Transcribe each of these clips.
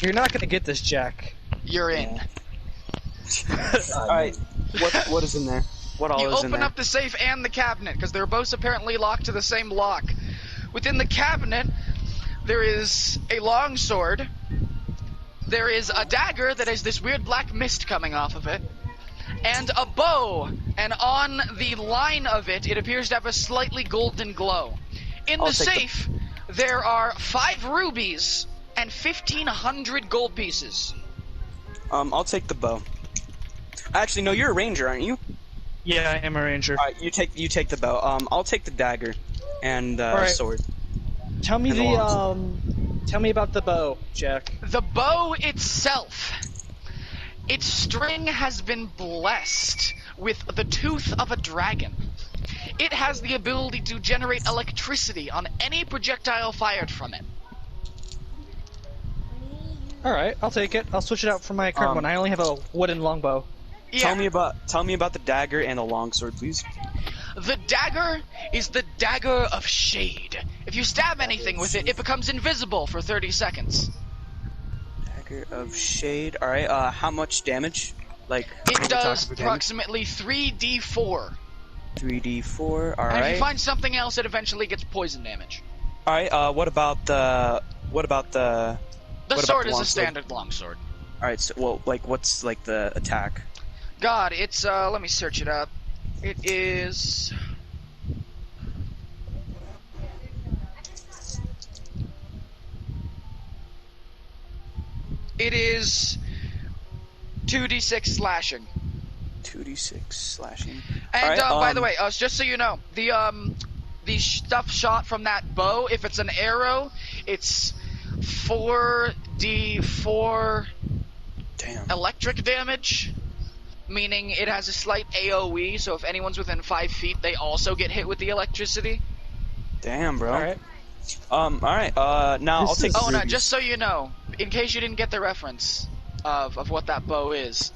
You're not gonna get this, Jack. You're in. Alright, what is in there? What all You is in open there? up the safe and the cabinet, because they're both apparently locked to the same lock. Within the cabinet, there is a longsword. There is a dagger that has this weird black mist coming off of it. And a bow. And on the line of it, it appears to have a slightly golden glow. In the safe, there are 5 rubies and 1,500 gold pieces. I'll take the bow. Actually, no, you're a ranger, aren't you? Yeah, I am a ranger. Alright, you take the bow. I'll take the dagger and Alright. sword. Tell me And tell me about the bow, Jack. The bow itself, its string has been blessed with the tooth of a dragon. It has the ability to generate electricity on any projectile fired from it. Alright, I'll take it. I'll switch it out for my current one. I only have a wooden longbow. Yeah. Tell me about the dagger and the longsword, please. The dagger is the dagger of shade. If you stab anything with it, it becomes invisible for 30 seconds. Dagger of shade. Alright, how much damage? Like, It does approximately 3d4. 3d4, And if you alright. find something else, it eventually gets poison damage. Alright, what about the The What sword about the is a longsword? standard longsword. Alright, so, well, like, what's, like, the attack? God, it's, let me search it up. It is... It is 2d6 slashing. 2d6 slashing. And, Alright, by the way, just so you know, the stuff shot from that bow, if it's an arrow, it's 4d4 Damn. electric damage, meaning it has a slight AoE, so if anyone's within 5 feet, they also get hit with the electricity. Damn, bro. Alright. Alright, now I'll take the Oh, no, rubies. just so you know, in case you didn't get the reference of what that bow is.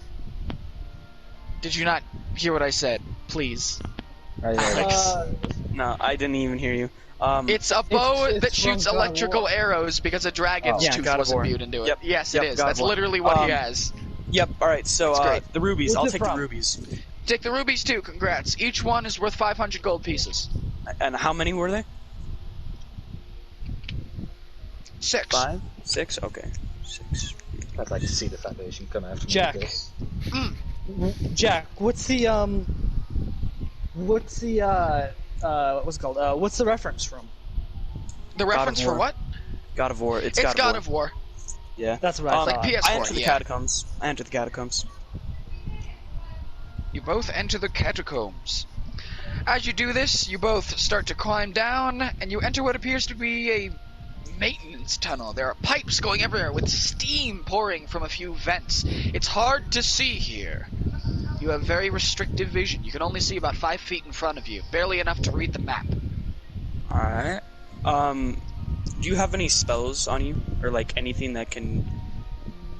Did you not hear what I said? Please. Alex. No, I didn't even hear you. It's a bow it's that shoots from God of electrical War. arrows because a dragon's Yeah, tooth God of was War. imbued into it. Yep. Yes, Yep, it is. God of That's War. literally what he has. Yep, alright, so, That's great. the rubies. Who's I'll it take the from? rubies. Take the rubies too, congrats. Each one is worth 500 gold pieces. And how many were they? 6. 5? 6? Okay. 6. I'd like to see the Foundation come after me Jack. with this. Jack, what's the what's it called? What's the reference from? The reference for War. what? God of War. It's God of War. Yeah. That's what I Like thought. PS4, I enter the yeah. catacombs. You both enter the catacombs. As you do this, you both start to climb down, and you enter what appears to be a maintenance tunnel. There are pipes going everywhere with steam pouring from a few vents. It's hard to see here. You have very restrictive vision. You can only see about 5 feet in front of you, barely enough to read the map. Alright. Do you have any spells on you? Or, like, anything that can,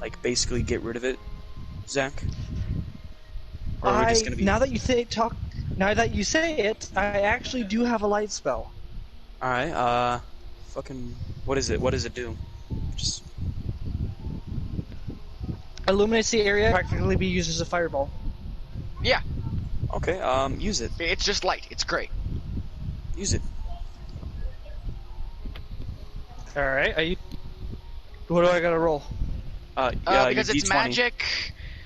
like, basically get rid of it, Zach? Or are we just gonna be... now that you say it, I actually do have a light spell. Alright, fucking... What is it? What does it do? Just... Illuminates the area, practically be used as a fireball. Yeah, Okay, use it. it's just light. It's great. Use it. Alright, what do I gotta roll? Because your it's D20 magic,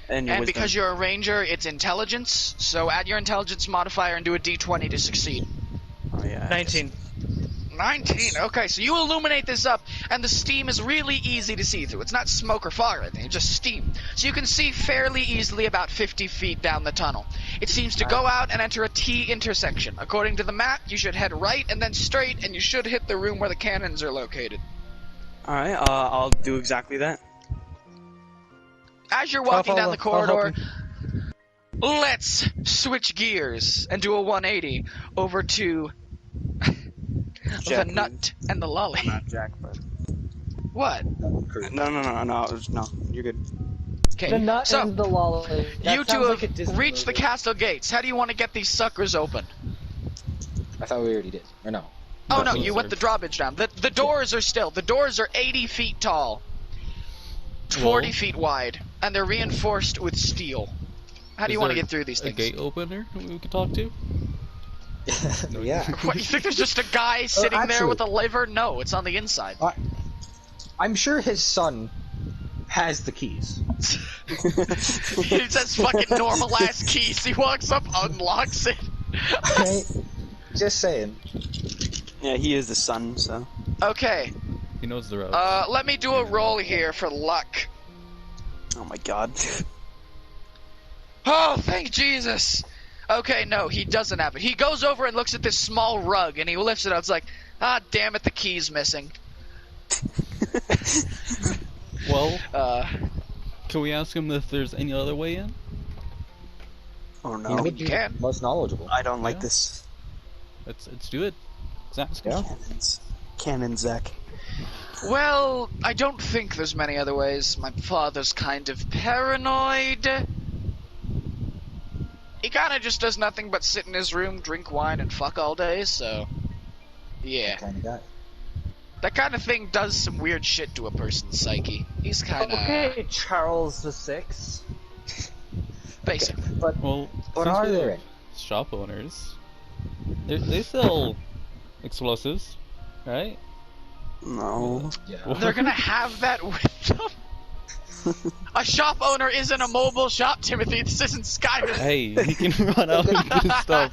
and your and wisdom. because you're a ranger, it's intelligence. So add your intelligence modifier and do a d20 to succeed. Oh, yeah. 19. 19. Okay, so you illuminate this up, and the steam is really easy to see through. It's not smoke or fog or anything, it's just steam. So you can see fairly easily about 50 feet down the tunnel. It seems to go out and enter a T intersection. According to the map, you should head right and then straight, and you should hit the room where the cannons are located. Alright, I'll do exactly that. As you're walking down the corridor, help let's switch gears and do a 180 over to the Jack, nut and the lolly. Not Jack, but... What? No, you're good. Okay. The nut so, and the lolly. you two have reached the castle gates. How do you want to get these suckers open? I thought we already did. Or no? Oh no, you went the drawbridge down. The doors are still. The doors are 80 feet tall. 40 feet wide, and they're reinforced with steel. How do you want to get through these A things? gate opener we could talk to? Yeah. What, you think there's just a guy sitting there actually- with a lever? No, it's on the inside. I'm sure his son has the keys. He says fucking normal ass keys. He walks up, unlocks it. Right? Just saying. Yeah, he is the son, so. Okay, He knows the route. let me do a roll here for luck. Oh my god. Oh, thank Jesus. Okay, no, he doesn't have it. He goes over and looks at this small rug, and he lifts it up. It's like, ah, damn it, the key's missing. Well, Uh, can we ask him if there's any other way in? Oh He no. would be can. most knowledgeable. I don't like Yeah. this. Let's do it. Zach's Yeah. Cannons. Cannon, Zach. well, I don't think there's many other ways. My father's kind of paranoid. He kind of just does nothing but sit in his room, drink wine, and fuck all day, so... Yeah. Kind of guy. That kind of thing does some weird shit to a person's psyche. He's kind of... Okay, Charles the Sixth. Basic. But Well, what since are we there? have shop owners, they sell explosives, right? No. Yeah. They're gonna have that with them? A shop owner isn't a mobile shop, Timothy. This isn't Skyrim. Hey, he can run out and do stuff.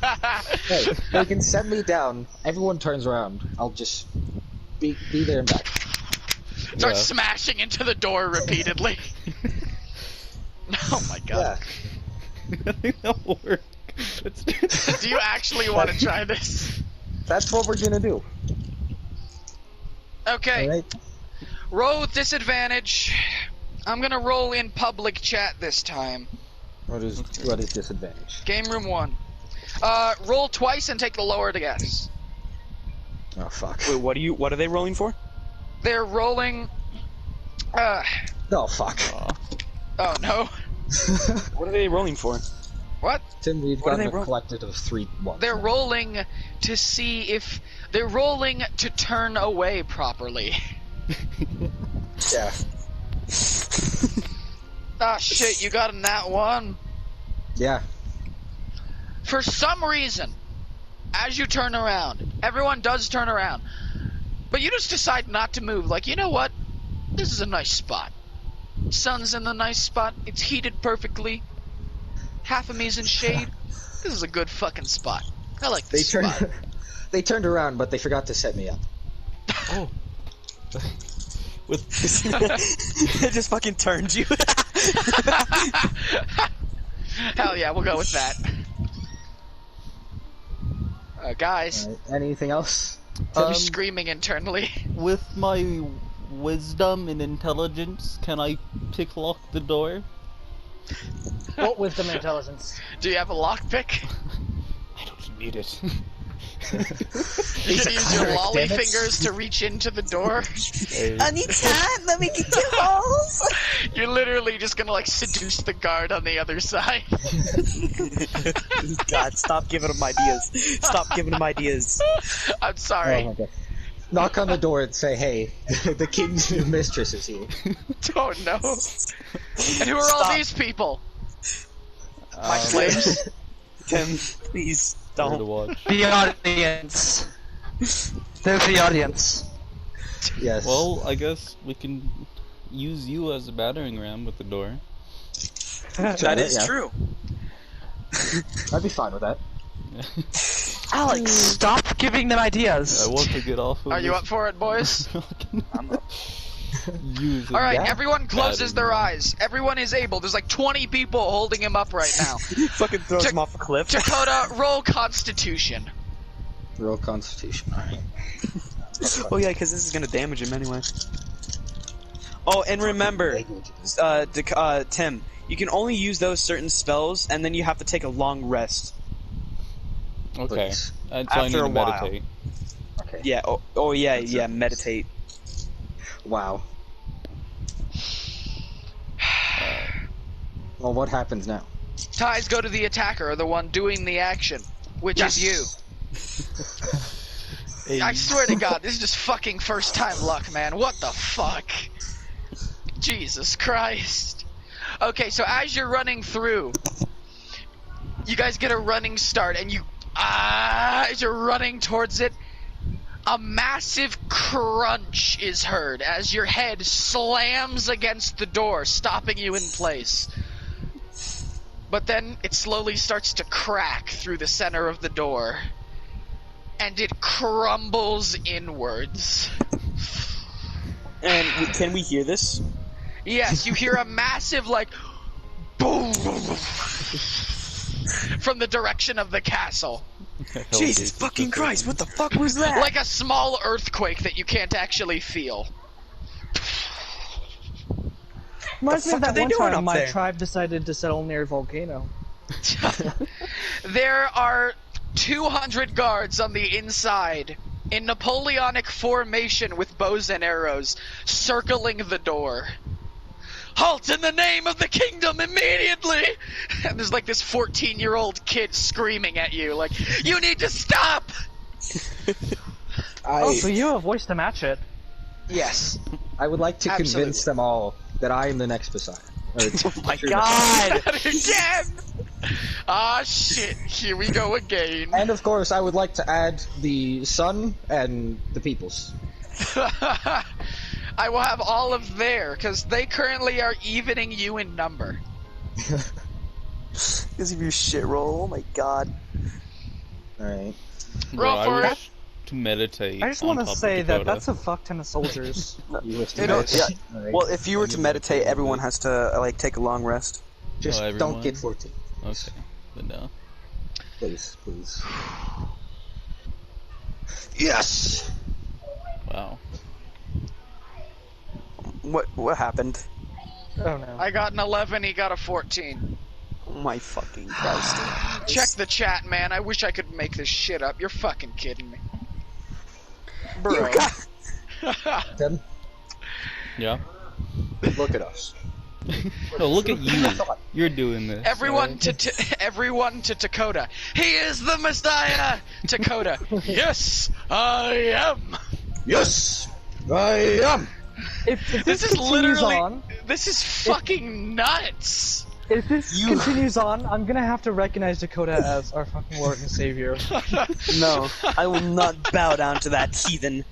Hey, they can send me down. Everyone turns around. I'll just be there and back. Start Yeah. smashing into the door repeatedly. Oh my god. I think that'll work. Let's do it. Do you actually want to try this? That's what we're gonna do. Okay, Alright? roll with disadvantage. I'm gonna roll in public chat this time. What is disadvantage? Game room 1. Roll twice and take the lower to guess. Oh fuck. Wait, what are they rolling for? They're rolling... Oh fuck. oh no. What are they rolling for? What? Tim, we've What are got they a roll- collective of 3 ones. They're rolling to see if... They're rolling to turn away properly. Yeah. Ah shit, you got a nat 1. Yeah. For some reason, as you turn around, everyone does turn around, but you just decide not to move. Like, you know what? This is a nice spot. Sun's in the nice spot. It's heated perfectly. Half of me's in shade. This is a good fucking spot. I like They this spot. turned. They turned around, but they forgot to set me up. Oh. With It just fucking turned you. Hell yeah, we'll go with that. Guys, Alright, anything else? you're screaming internally. with my wisdom and intelligence, can I pick lock the door? What wisdom and intelligence? Do you have a lockpick? I don't need it. You He's can a use your cleric, lolly damn it. fingers to reach into the door. Hey, Anytime, let me get your balls. You're literally just gonna like seduce the guard on the other side. God, stop giving him ideas. Stop giving him ideas. I'm sorry. Oh my god. Knock on the door and say, "Hey, the king's new mistress is here." Don't know. And who are all Stop. these people? My um, slaves? Tim, please where to don't. watch. The audience. There's the audience. Yes. Well, I guess we can use you as a battering ram with the door. That is yeah. true. I'd be fine with that. Alex, stop giving them ideas. I want to get off of Are you this up for it, boys? I'm up. Use it. Alright, Yeah. everyone closes their eyes. Everyone is able. There's like 20 people holding him up right now. Fucking throws him off a cliff. Dakota, roll Constitution. Roll Constitution. Alright. Oh yeah, because this is gonna damage him anyway. Oh, and remember, Tim, you can only use those certain spells, and then you have to take a long rest. Okay. Please. So I need After to a while. meditate. Okay. Yeah. Oh yeah. Yeah. Meditate. Wow. Well, what happens now? Ties go to the attacker, the one doing the action, which is you. I swear to God, this is just fucking first time luck, man. What the fuck? Jesus Christ. Okay, so as you're running through, you guys get a running start, and as you're running towards it, a massive crunch is heard as your head slams against the door, stopping you in place. But then it slowly starts to crack through the center of the door, and it crumbles inwards. And can we hear this? Yes, you hear a massive, like, boom from the direction of the castle. Jesus fucking Christ, what the fuck was that? Like a small earthquake that you can't actually feel. Reminds me of fuck are that they one doing time up my there? tribe decided to settle near a volcano. There are 200 guards on the inside, in Napoleonic formation with bows and arrows, circling the door. Halt in the name of the kingdom immediately! And there's like this 14-year-old kid screaming at you, like, you need to stop! Oh, so you have a voice to match it. Yes. I would like to Absolutely. convince them all that I am the next Messiah. Oh my god! Again! Ah, shit, here we go again. And of course, I would like to add the sun and the peoples. I will have all of there, because they currently are evening you in number. Because of your shit roll, oh my god. Alright. Roll I for it. wish to meditate. I just want to say that that's a fuck ton of soldiers. You wish to You know, meditate. yeah. Alright. Well, if you were to meditate, everyone has to like take a long rest. Just Oh, don't everyone? get 14. Okay, but no. Please, please. Yes! Wow. What happened? Oh no. I got an 11, he got a 14. Oh my fucking Christ. Check the chat, man. I wish I could make this shit up. You're fucking kidding me. Bro. Tim, Yeah. look at us. Oh, look at you. You're doing this. Everyone right? to everyone to Dakota. He is the Messiah! Dakota. Yes, I am! Yes! I am! If This is continues literally... on, This is fucking nuts! if this continues on, I'm gonna have to recognize Dakota as our fucking Lord and Savior. No, I will not bow down to that heathen.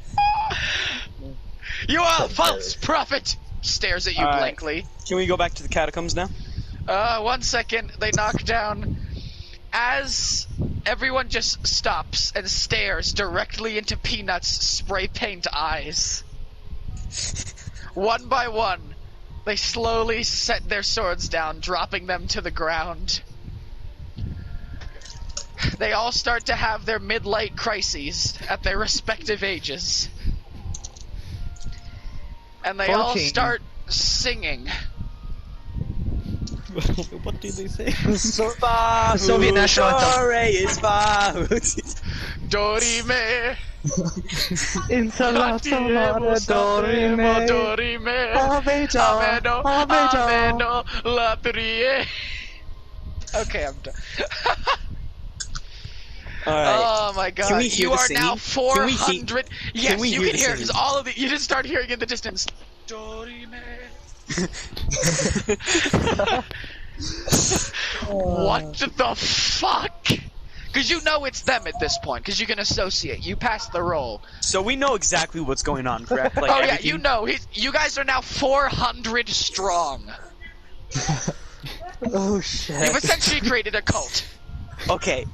You are a false prophet! Stares at you Alright. blankly. Can we go back to the catacombs now? 1 second. They knock down. As everyone just stops and stares directly into Peanut's spray paint eyes. One by one, they slowly set their swords down, dropping them to the ground. They all start to have their midlife crises at their respective ages. And they all 14. start singing. What do they say? The Soviet national anthem. Dorime, Insalata dorime, dorime, Aveja, ameno, Aveja. ameno, latrie. Okay, I'm done. Alright. Oh my god, Can we hear you the are singing? now Can we 400. Yes, we you hear can the hear because singing? all of the you just start hearing in the distance. Dorime. What the fuck? Because you know it's them at this point, because you can associate. You passed the roll. So we know exactly what's going on, correct? Like Oh yeah, everything- you know. You guys are now 400 strong. Oh You've shit. essentially created a cult. Okay.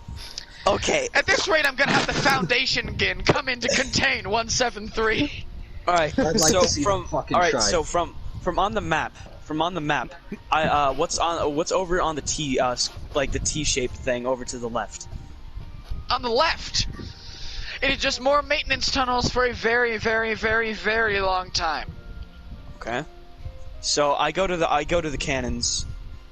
Okay. At this rate, I'm gonna have the Foundation again come in to contain 173. Alright. I'd like So to see from the fucking alright, tribe. so from on the map, I what's over on the T like the T-shaped thing over to the left. On the left, it is just more maintenance tunnels for a very, very, very, very long time. Okay. So I go to the cannons,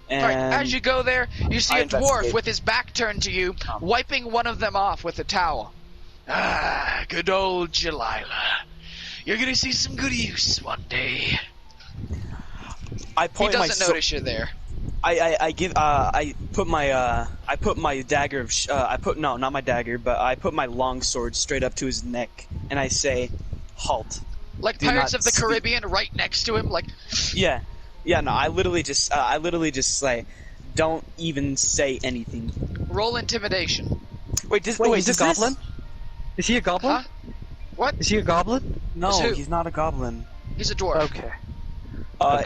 and Alright, as you go there, you see I a dwarf investigate. with his back turned to you, wiping one of them off with a towel. Ah, good old Delilah. You're gonna see some good use one day. I He point my doesn't notice you there. I put my dagger of no, not my dagger, but I put my long sword straight up to his neck, and I say, "Halt." Like Do Pirates not of the speak. Caribbean right next to him, like... Yeah. Yeah, no, I literally just say, don't even say anything. Roll intimidation. Wait, Wait, wait, he's a does this- goblin? Is he a goblin? Huh? What? Is he a goblin? No, Is who? he's not a goblin. He's a dwarf. Okay.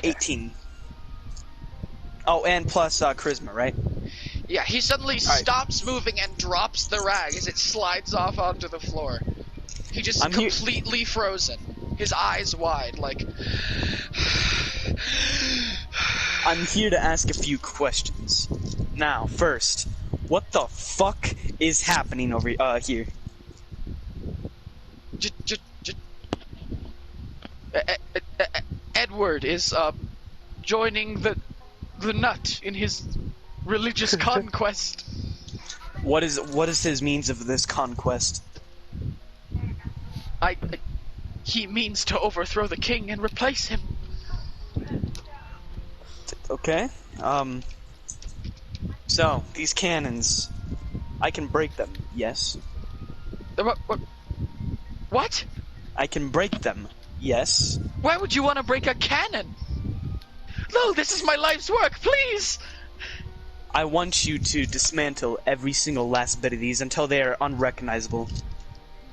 18. Oh, and plus charisma, right? Yeah, he suddenly right. stops moving and drops the rag as it slides off onto the floor. He just I'm here- completely frozen. His eyes wide, like... I'm here to ask a few questions. Now, first, what the fuck is happening over here? Edward is joining the nut in his religious conquest. What is his means of this conquest? He means to overthrow the king and replace him. Okay. So these cannons, I can break them. Yes. What? I can break them. Yes. Why would you want to break a cannon? No, this is my life's work, please! I want you to dismantle every single last bit of these until they are unrecognizable.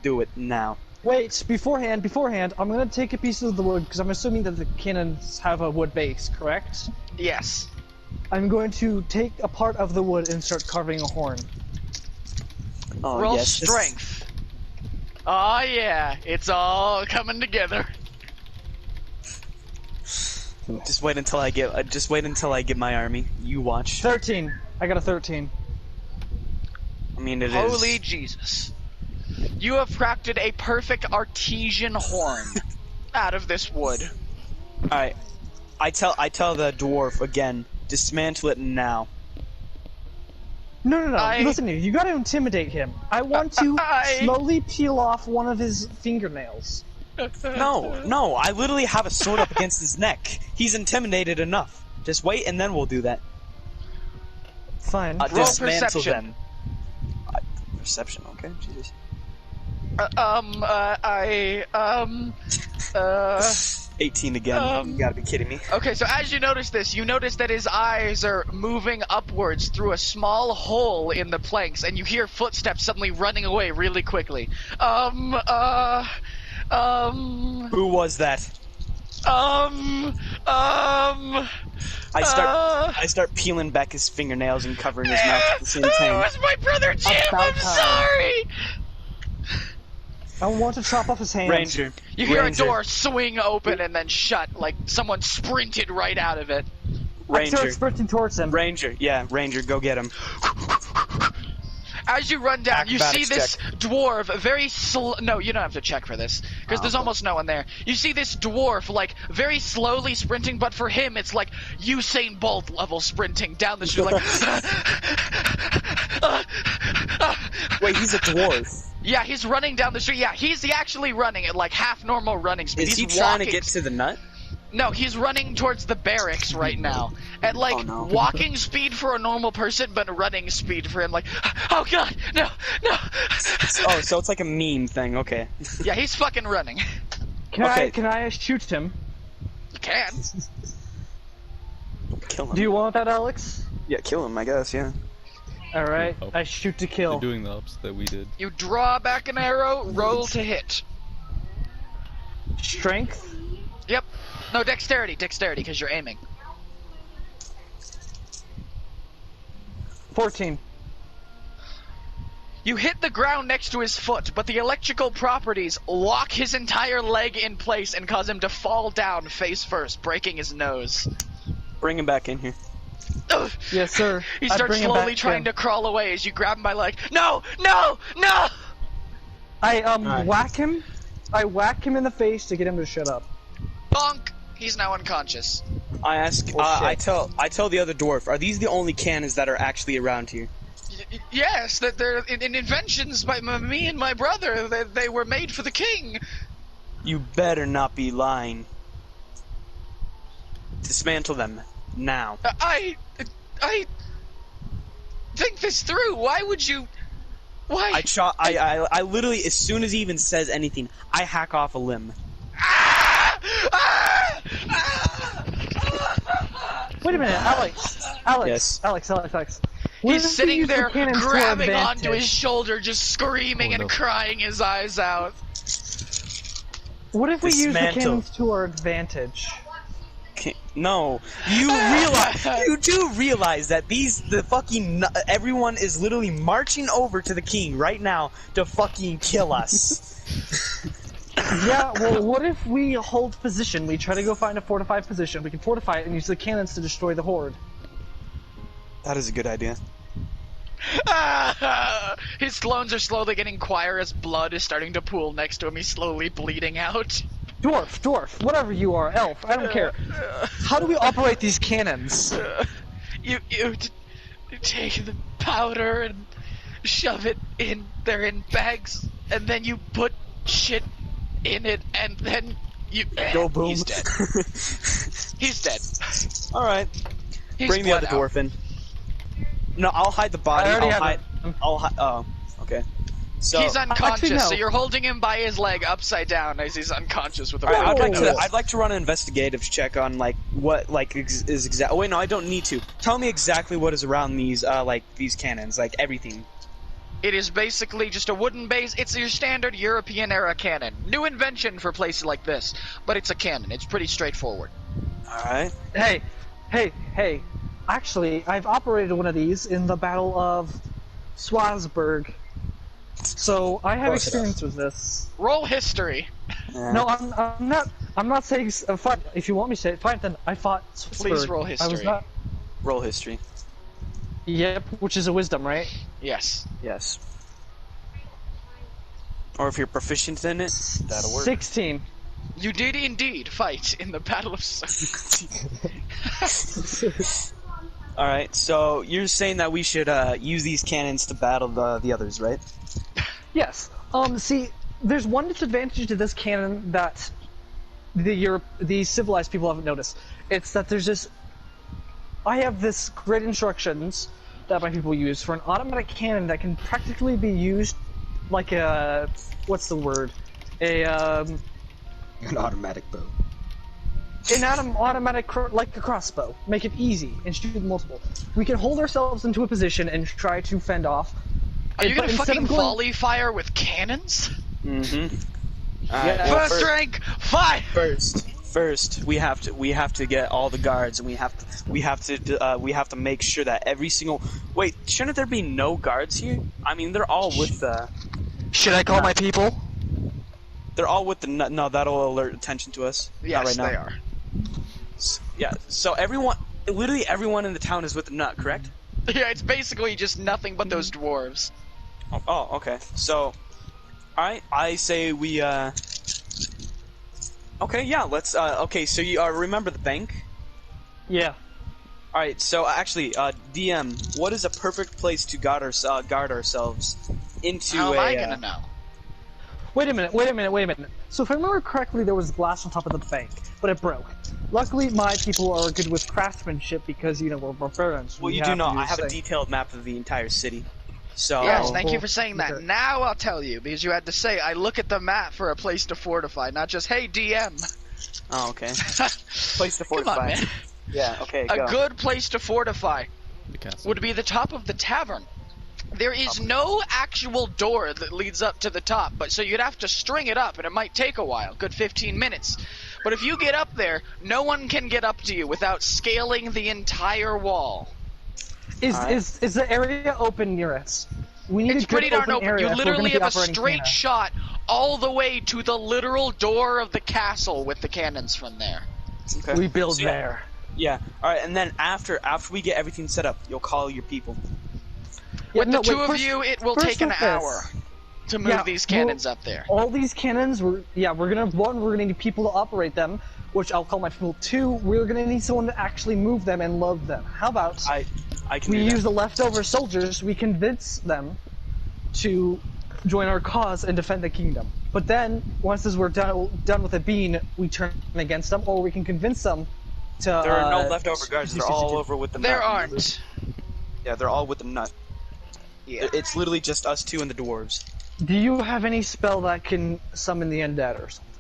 Do it now. Wait, beforehand, I'm gonna take a piece of the wood, because I'm assuming that the cannons have a wood base, correct? Yes. I'm going to take a part of the wood and start carving a horn. Oh, Roll yes, this- strength. Oh yeah, it's all coming together. Just wait until I get my army. You watch. 13. I got a 13. I mean, it is. Holy Jesus. You have crafted a perfect artesian horn out of this wood. Alright. I tell the dwarf again, dismantle it now. No. I- Listen here, you gotta intimidate him. I want to slowly peel off one of his fingernails. No, I literally have a sword up against his neck. He's intimidated enough. Just wait and then we'll do that. Fine. Roll Dismantle perception. them. Perception, okay, Jesus. 18 again. You gotta be kidding me. Okay, so as you notice this, you notice that his eyes are moving upwards through a small hole in the planks, and you hear footsteps suddenly running away really quickly. Who was that? I start peeling back his fingernails and covering his mouth at the same It time. was my brother Jim, About I'm time. sorry! I want to chop off his hands. Ranger. You hear Ranger. a door swing open and then shut, like someone sprinted right out of it. I start Ranger. sprinting towards him. Ranger, yeah, Ranger, go get him. As you run down, you see Acrobatics this dwarf very no, you don't have to check for this, because there's almost no one there. You see this dwarf, like, very slowly sprinting, but for him, it's like Usain Bolt level sprinting down the street, like... Wait, he's a dwarf. Yeah, he's running down the street. Yeah, he's actually running at, like, half normal running speed. Is he He's trying to walking- get to the nut? No, he's running towards the barracks right now. At, like, Oh, no. walking speed for a normal person, but running speed for him, like, oh god, no! Oh, so it's like a meme thing, okay. Yeah, he's fucking running. Okay. Can I shoot him? You can. Kill him. Do you want that, Alex? Yeah, kill him, I guess, yeah. Alright, Oh. I shoot to They're kill. doing the opposite that we did. You draw back an arrow, roll to hit. Strength? Yep. No, dexterity, because you're aiming. 14. You hit the ground next to his foot, but the electrical properties lock his entire leg in place and cause him to fall down face first, breaking his nose. Bring him back in here. Ugh. Yes, sir. He I starts bring him slowly back trying in. to crawl away as you grab him by leg. No! I Alright. whack him. I whack him in the face to get him to shut up. Bonk! He's now unconscious. I ask, Oh, shit. I tell the other dwarf, are these the only cannons that are actually around here? Yes, that they're in inventions by me and my brother. They were made for the king. You better not be lying. Dismantle them, now. I think this through. Why would you? Why? I literally, as soon as he even says anything, I hack off a limb. Ah! a minute, Alex. Yes. Alex. What He's if we sitting use the there cannons to our grabbing onto advantage? his shoulder, just screaming and crying his eyes out. What if we use the Dismantle. cannons to our advantage? No, you do realize that everyone is literally marching over to the king right now to fucking kill us. Yeah, well, what if we hold position? We try to go find a fortified position. We can fortify it and use the cannons to destroy the horde. That is a good idea. His clones are slowly getting quieter as blood is starting to pool next to him. He's slowly bleeding out. Dwarf, whatever you are, elf, I don't care. How do we operate these cannons? You take the powder and shove it in. They're in bags, and then you put shit in it, and then you Go boom. He's dead. He's dead. All right. He's Bring the bled other out. dwarf in. No, I'll hide the body. I already I'll have hide. I'll hide. Oh, okay. So He's unconscious, no. so you're holding him by his leg upside down as he's unconscious with a Alright, broken I'd like to run an investigative check on like what is exact. Oh wait, no, I don't need to. Tell me exactly what is around these these cannons, like everything. It is basically just a wooden base. It's your standard European era cannon. New invention for places like this, but it's a cannon. It's pretty straightforward. All right. Hey. Actually, I've operated one of these in the Battle of Swazberg. So, I have experience with this. Roll history. No, I'm not saying fight. If you want me to say it, fine, then I fought Swazberg. Please roll I was history. not... Roll history. Yep, which is a wisdom, right? Yes. Yes. Or if you're proficient in it, that'll work. 16. You did indeed fight in the Battle of All right. So you're saying that we should use these cannons to battle the others, right? Yes. See, there's one disadvantage to this cannon that the civilized people haven't noticed. It's that there's this... I have this grid instructions that my people use for an automatic cannon that can practically be used like a... what's the word? An automatic bow. Like a crossbow. Make it easy and shoot multiple. We can hold ourselves into a position and try to fend off. Are you gonna But instead fucking of going- volley fire with cannons? Mm-hmm. Yeah. First rank, fire! First, we have to get all the guards, and we have to make sure that every single. Wait, shouldn't there be no guards here? I mean, they're all with the. Should I call my people? They're all with the nut. No, that'll alert attention to us. Not Yes, right now. they are. Yeah. So literally everyone in the town is with the nut, correct? Yeah, it's basically just nothing but those dwarves. Oh, okay. So, alright, I say we, okay, yeah, let's, okay, so you, remember the bank? Yeah. Alright, so actually, DM, what is a perfect place to guard ourselves into How am I gonna know? Wait a minute. So if I remember correctly, there was glass on top of the bank, but it broke. Luckily, my people are good with craftsmanship because, you know, we're barbarians. Well, you do know, I have a detailed map of the entire city. So... Yes, thank you for saying that. Okay. Now I'll tell you, because you had to say, I look at the map for a place to fortify, not just, hey, DM. Oh, okay. Place to fortify. Come on, man. Yeah, okay, go. A good place to fortify The castle. would be the top of the tavern. There is no actual door that leads up to the top, but so you'd have to string it up, and it might take a while, good 15 minutes. But if you get up there, no one can get up to you without scaling the entire wall. Is the area open near us? We need It's a good pretty darn open open. area You if we're literally gonna be have a operating straight cannon. shot all the way to the literal door of the castle with the cannons from there. Okay. We build So, yeah. there. Yeah, alright, and then after we get everything set up, you'll call your people. Yeah, With no, the two wait, of first- you, it will first take an with this. hour to move Yeah, these cannons up there. All these cannons, we're gonna need people to operate them, which I'll call my people. 2, we're gonna need someone to actually move them and load them. How about I can we do use that. the leftover soldiers, we convince them to join our cause and defend the kingdom. But then, once we're done with it being, we turn against them, or we can convince them to... There are no leftover guards, they're all over with the nut. There aren't. Yeah, they're all with the nut. Yeah. It's literally just us two and the dwarves. Do you have any spell that can summon the undead or something?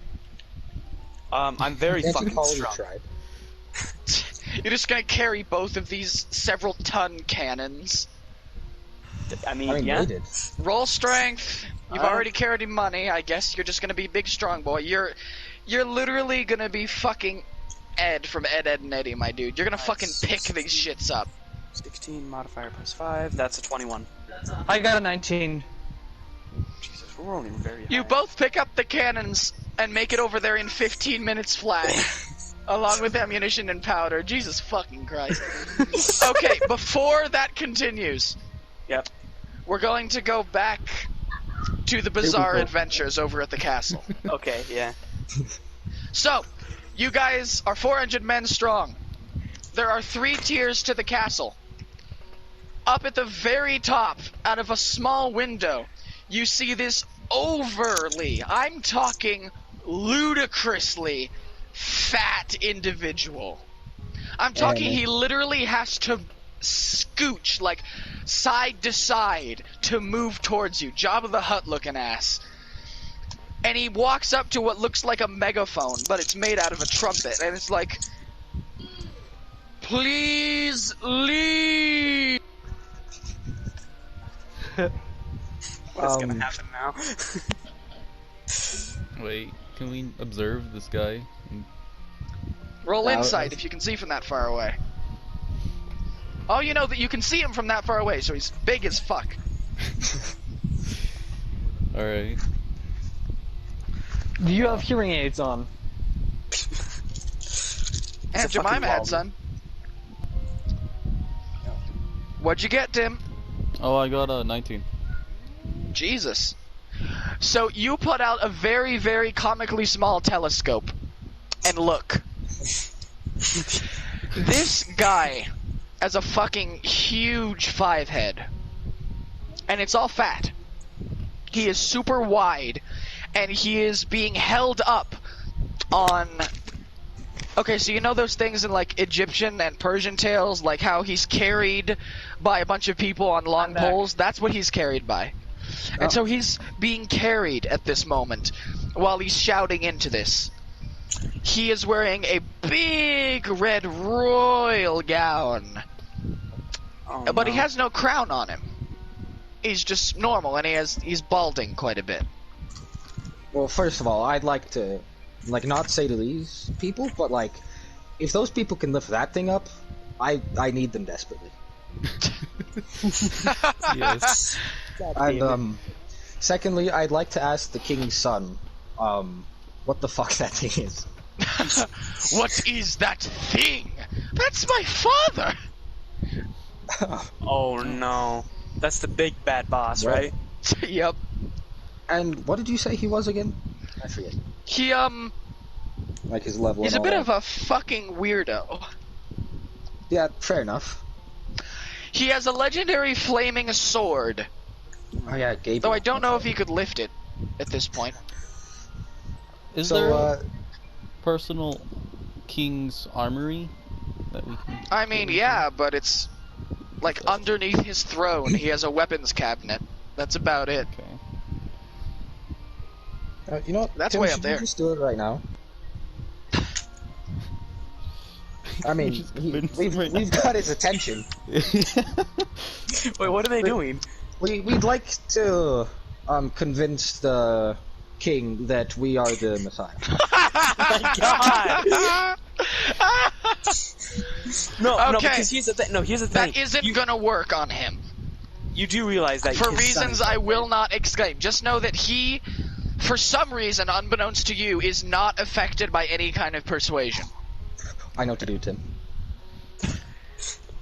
I'm very Can't you fucking call your strong. tribe? You're just gonna carry both of these several-ton cannons. I mean, yeah. They did. Roll strength. You've already carried money. I guess you're just gonna be big, strong boy. You're literally gonna be fucking Ed from Ed, Ed, and Eddie, my dude. You're gonna fucking pick these shits up. 16 modifier plus 5. That's a 21. I got a 19. Jesus, we're rolling very high. You both pick up the cannons and make it over there in 15 minutes flat, along with ammunition and powder. Jesus fucking Christ. Okay, before that continues, Yep. we're going to go back to the bizarre adventures over at the castle. Okay, yeah. So, you guys are 400 men strong. There are 3 tiers to the castle. Up at the very top, out of a small window, you see this overly, I'm talking ludicrously, fat individual. I'm talking he literally has to scooch, like, side to side to move towards you. Jabba the Hutt looking ass. And he walks up to what looks like a megaphone, but it's made out of a trumpet, and it's like, please leave. What's gonna happen now? Wait, can we observe this guy? Roll insight if you can see from that far away. Oh, you know that you can see him from that far away, so he's big as fuck. Alright. Do you have hearing aids on? And Jemima had, son. What'd you get, Tim? Oh, I got a 19. Jesus. So you put out a very, very comically small telescope and look. This guy has a fucking huge 5 head. And it's all fat. He is super wide. And he is being held up on... Okay, so you know those things in, like, Egyptian and Persian tales? Like how he's carried by a bunch of people on long poles? That's what he's carried by. And so he's being carried at this moment while he's shouting into this. He is wearing a big red royal gown. But he has no crown on him. He's just normal, and he's balding quite a bit. Well, first of all, I'd like to, like, not say to these people, but, like, if those people can lift that thing up, I need them desperately. Yes. And, secondly, I'd like to ask the king's son, what the fuck that thing is. What is that thing? That's my father! Oh no. That's the big bad boss, right? Yep. And what did you say he was again? I forget. He, Like his level. he's and a all bit that. of a fucking weirdo. Yeah, fair enough. He has a legendary flaming sword, Oh yeah, Gabriel. though I don't know if he could lift it at this point. Is there a So, personal king's armory that we can... I mean, yeah, but it's like underneath his throne. He has a weapons cabinet. That's about it. Okay. you know what? That's Tim, way up should there. you just do it right now? I mean, Just convince him right we've got his attention. Wait, what are they doing? We'd like to convince the king that we are the Messiah. God! No, no, Okay. because here's the thing. No, here's the thing. That isn't gonna work on him. You do realize that For his reasons son- I will not exclaim. Just know that he, for some reason, unbeknownst to you, is not affected by any kind of persuasion. I know what to do, Tim.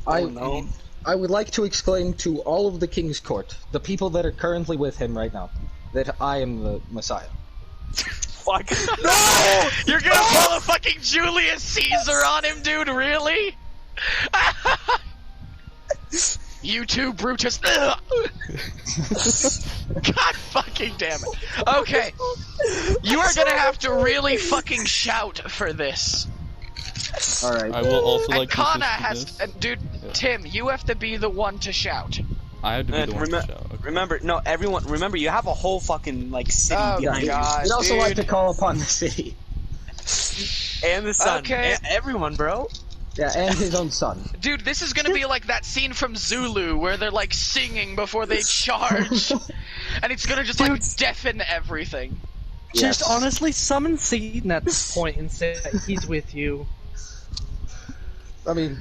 Oh, no. I would like to exclaim to all of the king's court, the people that are currently with him right now, that I am the Messiah. Fuck. No! You're gonna pull a fucking Julius Caesar on him, dude? Really? You too, Brutus. God fucking damn it. Okay. You are gonna have to really fucking shout for this. Alright. I will also And like to Kana assist in has... this. And dude, Yeah. Tim, you have to be the one to shout. I have to be the one to shout. Okay. Remember, no, everyone. Remember, you have a whole fucking like city Oh, behind God. We'd also dude. like to call upon the city. you, and the sun, Okay. and everyone, bro. Yeah, and his own son. Dude, this is gonna be like that scene from Zulu where they're like singing before they charge. And it's gonna just like deafen everything. Just Yes. honestly summon Satan at this point and say that he's with you. I mean,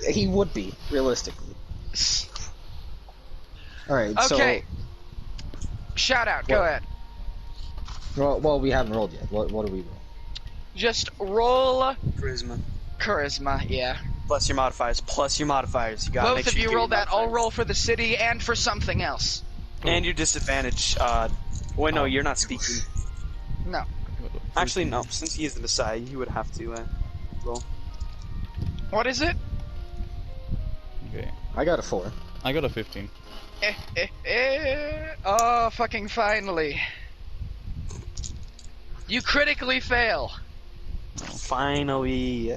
he would be, realistically. Alright, Okay. Shout out, go What? ahead. so... Well, we haven't rolled yet. What do we roll? Just roll Charisma. charisma, yeah. Plus your modifiers. Plus your modifiers. You gotta make Both of sure you get roll your that. I'll modifiers. roll for the city and for something else. And your disadvantage. Wait, no, you're not speaking. No. Actually, no. Since he is the Messiah, you would have to roll. What is it? Okay. I got a 4. I got a 15. Oh, fucking finally. You critically fail. Finally.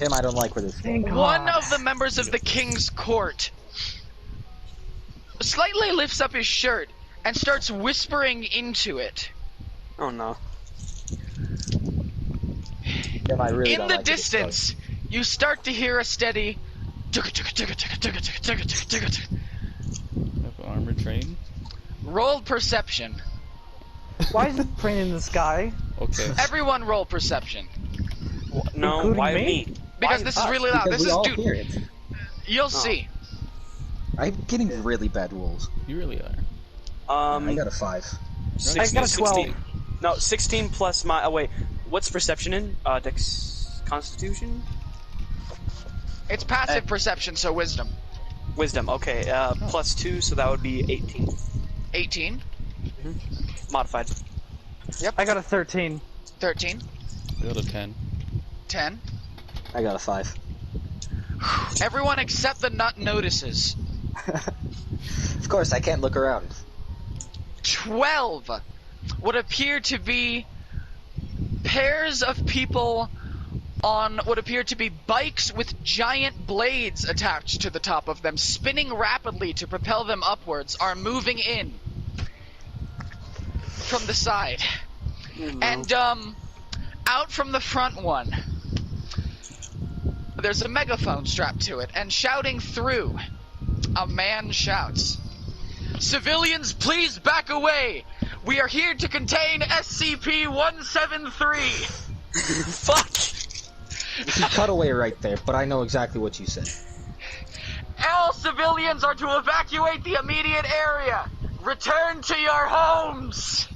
Him, I don't like where this is going. Thank One God. of the members of the king's court slightly lifts up his shirt and starts whispering into it. Oh no. Him, I really In don't the like where this is going. distance, you start to hear a steady Have armor train. roll perception. Why is it train in the sky? Okay. Everyone roll perception. No, Including why me? me? Because Why this is us? really loud. Because This we is all dude. hear it. You'll see. I'm getting really bad rolls. You really are. I got a 5. 16, I got a 12. 16. No, 16 plus my. Oh wait, what's perception in? Dex, Constitution, It's passive perception, so wisdom. Wisdom. Okay, plus 2, so that would be 18. 18, Modified. I got a 13. 13, I got a 10. 10. I got a 5. Everyone except the nut notices. Of course, I can't look around. 12 would appear to be pairs of people on what appear to be bikes with giant blades attached to the top of them, spinning rapidly to propel them upwards, are moving in from the side. And out from the front one, there's a megaphone strapped to it, and shouting through, a man shouts, "Civilians, please back away! We are here to contain SCP-173! Fuck! You cut away right there, but I know exactly what you said. All civilians are to evacuate the immediate area! Return to your homes!"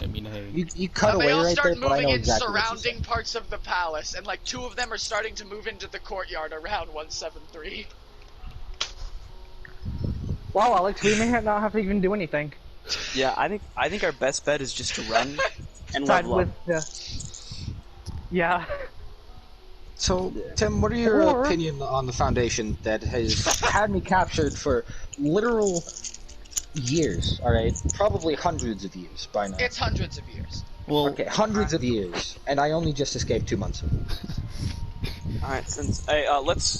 I mean, hey. You cut They away all right start there, but I moving know in exactly what you surrounding said. parts of the palace, and like 2 of them are starting to move into the courtyard around 173. Wow, Alex, we may not have to even do anything. Yeah, I think our best bet is just to run and Side level up. with the... Yeah. So, Tim, what are your Or- opinion on the Foundation that has had me captured for literal years, alright? Probably hundreds of years by now. It's hundreds of years. Well, Okay, hundreds of years, and I only just escaped 2 months ago. All right,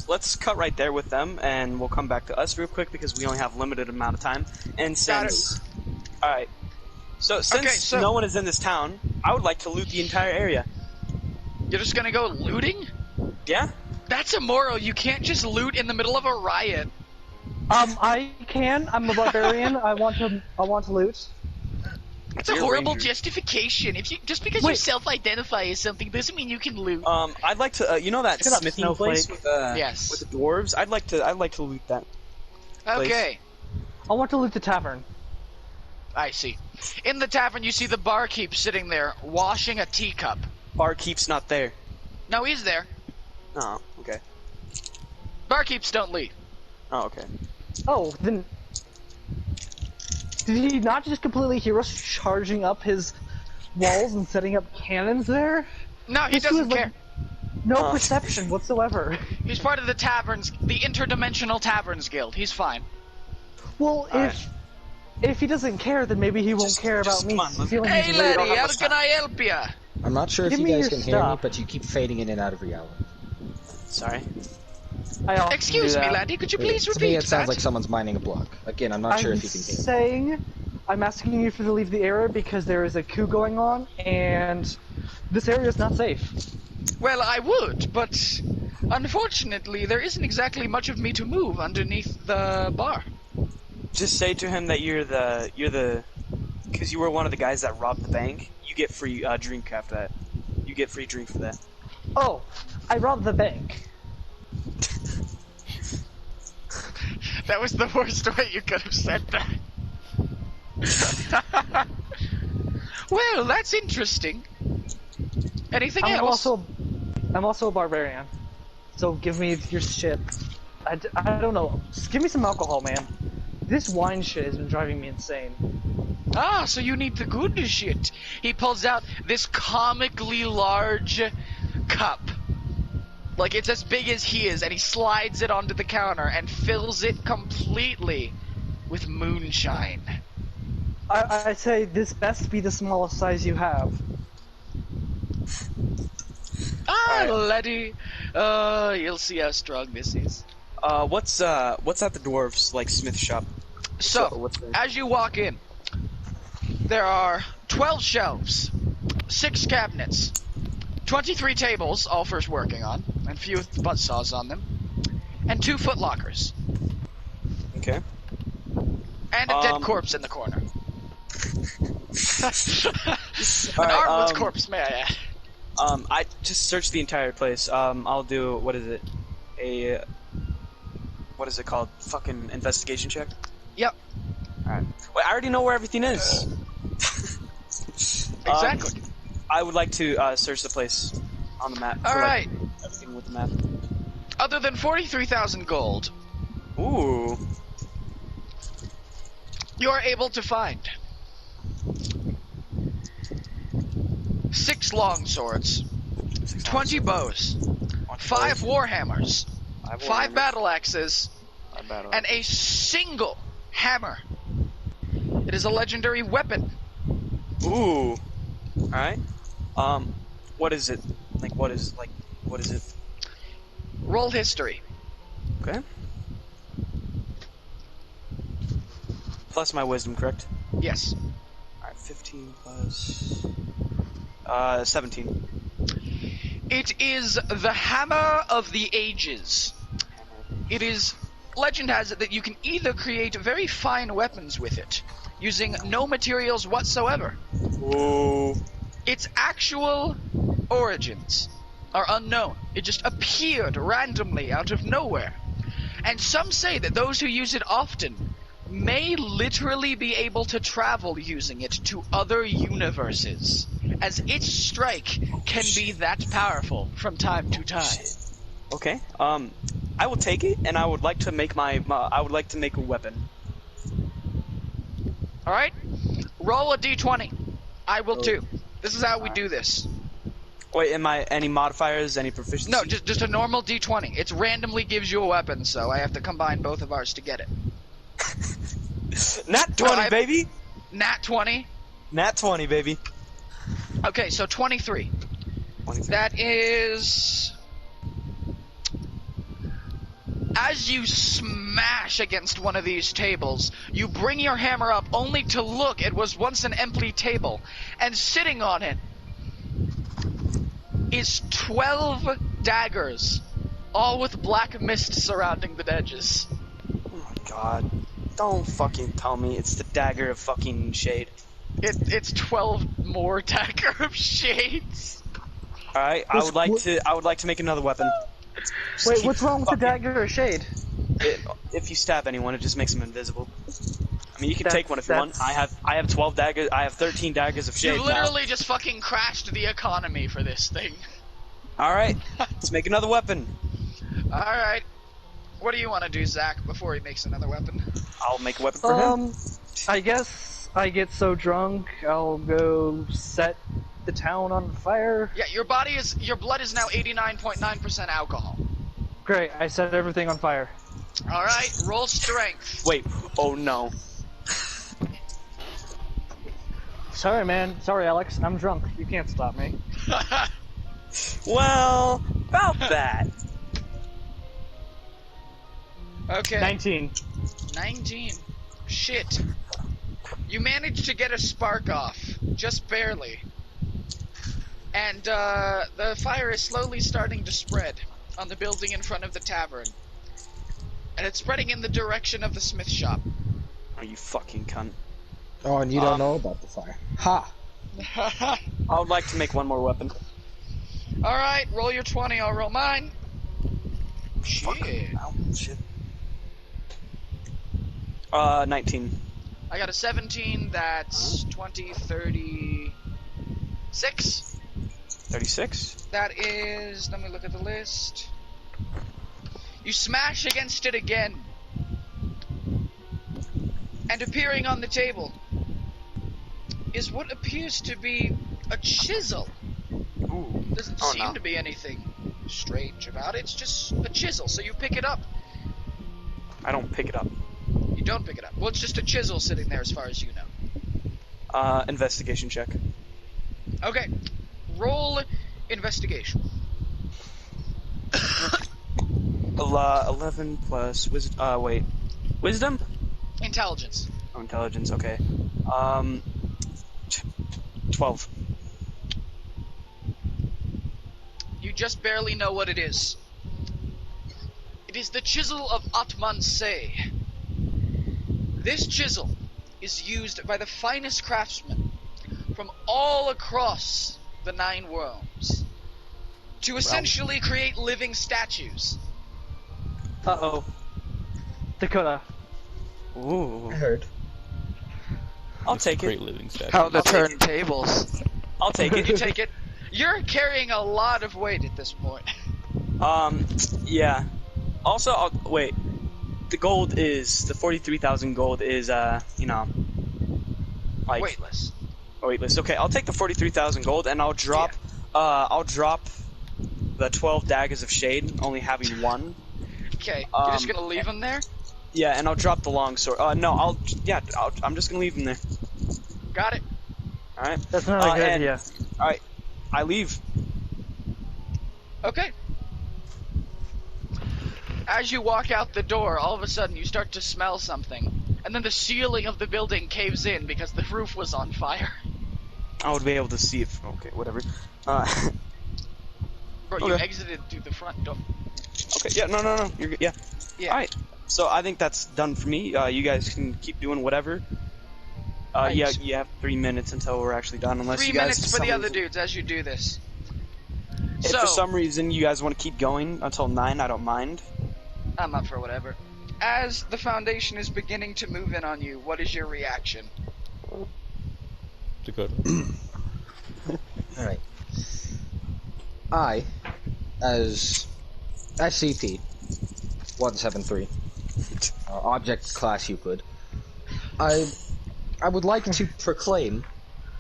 let's cut right there with them, and we'll come back to us real quick because we only have limited amount of time. And since, all right, so since no one is in this town, I would like to loot the entire area. You're just gonna go looting? Yeah. That's immoral. You can't just loot in the middle of a riot. I can. I'm a barbarian. I want to loot. That's a You're a horrible ranger. justification. If you just because you Wait. self-identify as something doesn't mean you can loot. I'd like to, you know that Shut up, smithing snowflake. place with Yes. with the dwarves. I'd like to loot that. Okay, I want to loot the tavern. I see. In the tavern, you see the barkeep sitting there washing a teacup. Barkeep's not there. No, he's there. Oh, okay. Barkeeps don't leave. Oh, okay. Oh, then... Did he not just completely hear us charging up his walls and setting up cannons there? No, he This doesn't was like- care. No perception whatsoever. He's part of the interdimensional taverns guild. He's fine. Well, if he doesn't care, then maybe he won't care about just me come on, let's- feeling Hey, his laddie, have how much can time. I help ya? I'm not sure if Give you me guys your can hear me, stuff. but you keep fading in and out of reality. Sorry. I often Excuse do me, that. laddie, could you please To repeat me, it sounds that? like someone's mining a block. Again, I'm not sure I'm if you can hear me. saying, I'm asking you to leave the area because there is a coup going on, and this area is not safe. Well, I would, but unfortunately, there isn't exactly much of me to move underneath the bar. Just say to him that you're the, because you were one of the guys that robbed the bank. You get free drink after that. You get free drink for that. Oh, I robbed the bank. That was the worst way you could have said that. Well, that's interesting. Anything else? I'm also a barbarian. So give me your shit. I don't know. Just give me some alcohol, man. This wine shit has been driving me insane. Ah, so you need the good shit. He pulls out this comically large cup. Like, it's as big as he is, and he slides it onto the counter and fills it completely with moonshine. I say this best be the smallest size you have. Ah, Alright. Letty. You'll see how strong this is. What's at the dwarves like smith shop? So, what's there? as you walk in, there are 12 shelves, 6 cabinets, 23 tables, all for working on, and a few with buzzsaws on them, and 2 footlockers, Okay. and a dead Um, corpse in the corner. An Alright, armless corpse, may I add. I just searched the entire place. I'll do, what is it? What is it called? Fucking investigation check? Yep, Alright. Wait, I already know where everything is. exactly. I would like to search the place on the map. Alright, Everything with the map. other than 43,000 gold, Ooh. you are able to find 6 long swords, 20 bows, 5 warhammers, 5 battle axes, and a single hammer. It is a legendary weapon. Ooh. Alright. What is it? What is it? Roll history. Okay. Plus my wisdom, correct? Yes. Alright, 15 plus... 17. It is the Hammer of the Ages. It is... Legend has it that you can either create very fine weapons with it, using no materials whatsoever. Ooh. Its actual origins are unknown. It just appeared randomly out of nowhere. And some say that those who use it often may literally be able to travel using it to other universes, as its strike can be that powerful from time to time. Okay. I will take it, and I would like to make I would like to make a weapon. Alright? Roll a d20. I will too. This is how we do this. Wait, any modifiers, any proficiency? No, just a normal d20. It randomly gives you a weapon, so I have to combine both of ours to get it. Nat 20, baby! Nat 20? Nat 20, baby. Okay, so 23. 23. That is... As you smash against one of these tables, you bring your hammer up only to look at what was once an empty table, and sitting on it is 12 daggers, all with black mist surrounding the edges. Oh my god. Don't fucking tell me it's the dagger of fucking shade. It's 12 more dagger of shades. Alright, I would like to make another weapon. Wait, what's wrong with the dagger of shade? If you stab anyone, it just makes them invisible. I mean, you can That's- take one if you want. I have 12 daggers. I have 13 daggers of shade. You literally just fucking crashed the economy for this thing. All right, let's make another weapon. Alright. What do you want to do, Zach, before he makes another weapon? I'll make a weapon for him. I guess I get so drunk, I'll go set the town on fire. Yeah, your blood is now 89.9% alcohol. Great, I set everything on fire. Alright, roll strength. Wait. Oh no. Sorry, man. Sorry, Alex. I'm drunk. You can't stop me. Well, about that. Okay. 19. 19. Shit. You managed to get a spark off. Just barely. And the fire is slowly starting to spread on the building in front of the tavern. And it's spreading in the direction of the smith shop. Oh, you fucking cunt. Oh, and you don't know about the fire. Ha! I would like to make one more weapon. Alright, roll your 20, I'll roll mine. Fuck. Shit. Ow, shit. 19. I got a 17, that's 20, 36. 36? That is, let me look at the list. You smash against it again. And appearing on the table is what appears to be a chisel. Ooh. Doesn't Oh, seem no. to be anything strange about it. It's just a chisel, so you pick it up. I don't pick it up. You don't pick it up. Well, it's just a chisel sitting there as far as you know. Investigation check. Okay. Roll investigation. 11 plus wisdom. Wait. Wisdom? Intelligence. Oh, intelligence, okay. 12. You just barely know what it is. It is the chisel of Atman Say. This chisel is used by the finest craftsmen from all across the 9 worlds to essentially create living statues. Uh-oh. Dakota. Ooh. I heard. I'll It's a take great it. living statue. How the I'll take it. turntables. I'll take You it. take it. You're carrying a lot of weight at this point. Yeah. Also, wait. The gold is, the 43,000 gold is, you know, like... Weightless. Weightless. Okay, I'll take the 43,000 gold and I'll drop, the 12 daggers of shade, only having one. Okay, you're just gonna leave them there? Yeah, and I'll drop the longsword. No, I'm just gonna leave them there. Got it. Alright? That's not a good and- idea. Alright, I leave. Okay. As you walk out the door, all of a sudden you start to smell something. And then the ceiling of the building caves in because the roof was on fire. I would be able to see if... Okay, whatever. Bro, you Okay. exited through the front door. Okay, yeah, no, you're good, yeah. Yeah. Alright, so I think that's done for me. You guys can keep doing whatever. Right. Yeah, you have 3 minutes until we're actually done, unless 3 you guys... minutes for some the other reason- dudes as you do this. If So, for some reason you guys want to keep going until 9, I don't mind. I'm up for whatever. As the Foundation is beginning to move in on you, what is your reaction? Dakota. Alright. I, as SCP-173, Object Class Euclid, I would like to proclaim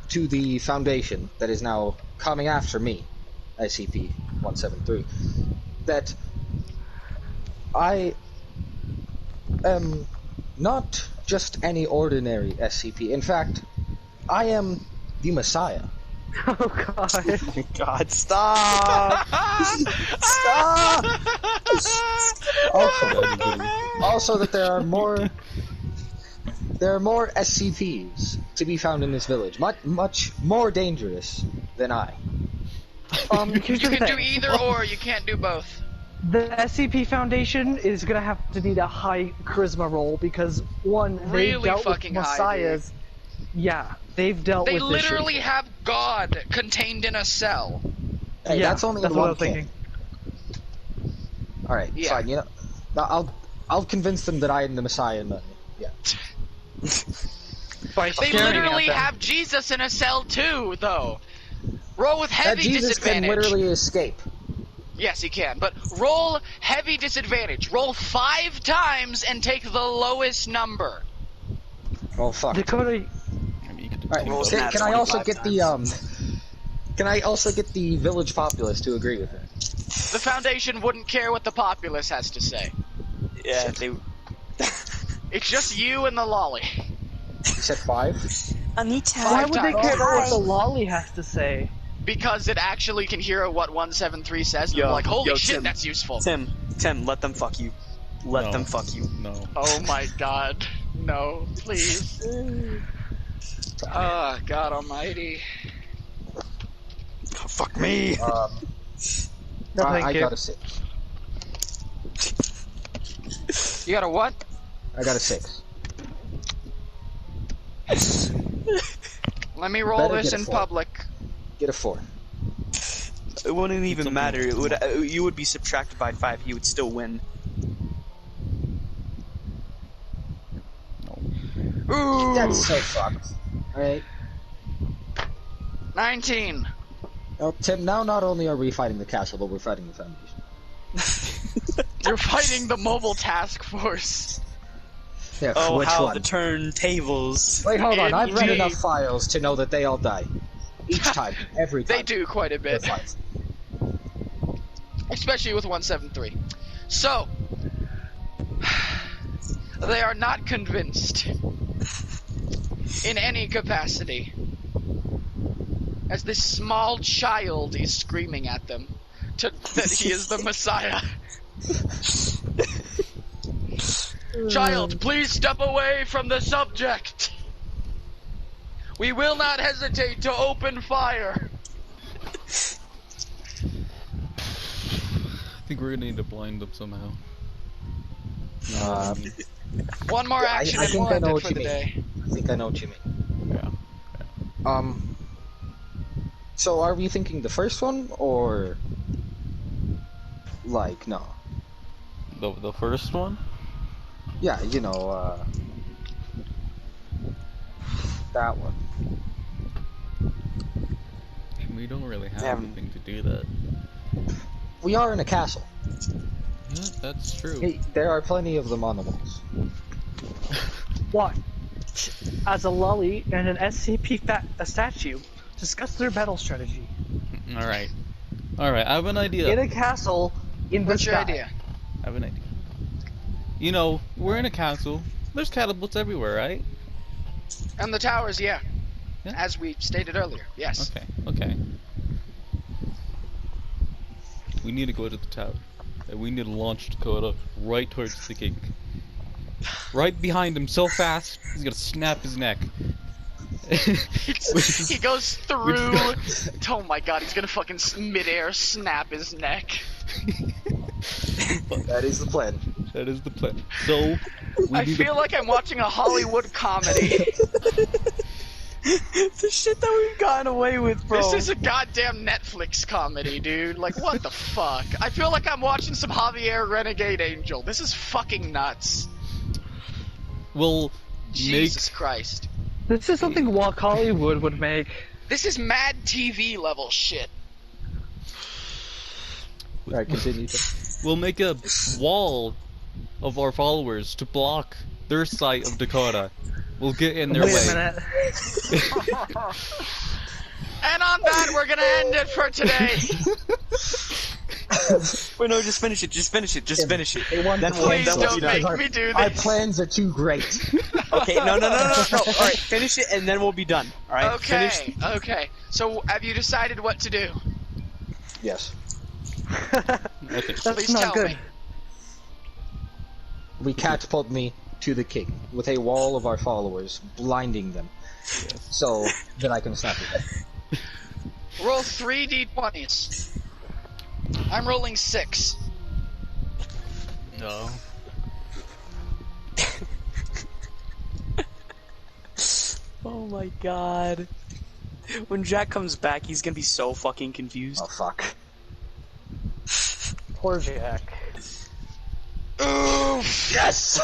to the Foundation that is now coming after me, SCP-173, that I am not just any ordinary SCP. In fact, I am the Messiah. Oh god. God, stop! Stop! Also that there are more SCPs to be found in this village, much more dangerous than I. Here's You the can do thing. either or, you can't do both. The SCP Foundation is gonna have to need a high charisma roll because one, they've Really dealt fucking with high, messiahs. Yeah, they've dealt They with this shit. literally have God contained in a cell. Hey, Yeah, that's only that's in what I one was thinking. All right, Yeah. fine. You know, I'll convince them that I am the Messiah. And yeah. By They staring at literally them. have Jesus in a cell too, though. Roll with That heavy Jesus can disadvantage. literally escape. Yes, he can, but roll heavy disadvantage. Roll 5 times and take the lowest number. Oh fuck. Dakota, I mean, you could All right, Roll continue. snap can I also 25 get the Can I also get the village populace to agree with it? The Foundation wouldn't care what the populace has to say. Yeah, they... It's just you and the lolly. You said 5. Anita! why would they times. care about what Hi. the lolly has to say? Because it actually can hear what 173 says, and they're like, holy shit, Tim, that's useful. Tim, let them fuck you. Let No. them fuck you. No. Oh my god. No, please. Oh, God almighty. Fuck me. No, thank I you. got a 6. You got a what? I got a 6. Let me roll Better this get a in 4. public. Get a 4. It wouldn't even something matter. It would. else. You would be subtracted by 5. He would still win. Ooh, That's so fucked. Alright. 19. Well, Tim, now not only are we fighting the castle, but we're fighting the Foundation. You're fighting the mobile task force. Yeah, Oh, which how one? the turntables. Wait, hold on. I've read Indeed. enough files to know that they all die. Each time. Every time. They do quite a They're bit, fights. especially with 173. So, they are not convinced in any capacity, as this small child is screaming at them that he is the Messiah. Child, please step away from the subject. We will not hesitate to open fire. I think we're gonna need to blind them somehow. One more Yeah, action I and think we'll I end know it what for you the mean. day. I think I know what you mean. Yeah. So are we thinking the first one, or... Like, no. The first one? Yeah, you know, that one. We don't really have Damn. anything to do that. We are in a castle. Yeah, that's true. Hey, there are plenty of them on the walls. What? As a lolly and an SCP a statue, discuss their battle strategy. Alright. Alright, I have an idea. In a castle, in the What's your sky. idea? I have an idea. You know, we're in a castle. There's catapults everywhere, right? And the towers, yeah. Yeah. As we stated earlier, yes. Okay. We need to go to the tower. And we need to launch Dakota right towards the king. Right behind him so fast, he's gonna snap his neck. He goes through. Oh my god, he's gonna fucking midair snap his neck. That is the plan. That is the plan. So, I feel like I'm watching a Hollywood comedy. The shit that we've gotten away with, bro. This is a goddamn Netflix comedy, dude. Like, what the fuck? I feel like I'm watching some Javier Renegade Angel. This is fucking nuts. we'll Jesus Christ. This is something Walk Hollywood would make. This is Mad TV level shit. Alright, continue. we'll make a wall of our followers to block their side of Dakota. We'll get in their Wait way. a minute. And on that, we're gonna end it for today. Wait, no, just finish it. Just finish it. Just finish it. They want Then the we'll, Please then we'll don't be done. make me do Our this. plans are too great. Okay, no. Alright, finish it and then we'll be done. Alright, Okay, finish. okay. So, have you decided what to do? Yes. Okay. That's Please not tell good. me. We catapult me to the king with a wall of our followers, blinding them, so that I can snap his head. Roll 3 d20s. I'm rolling 6. No. Oh my god. When Jack comes back, he's gonna be so fucking confused. Oh fuck. Poor Jack. Oof! Yes!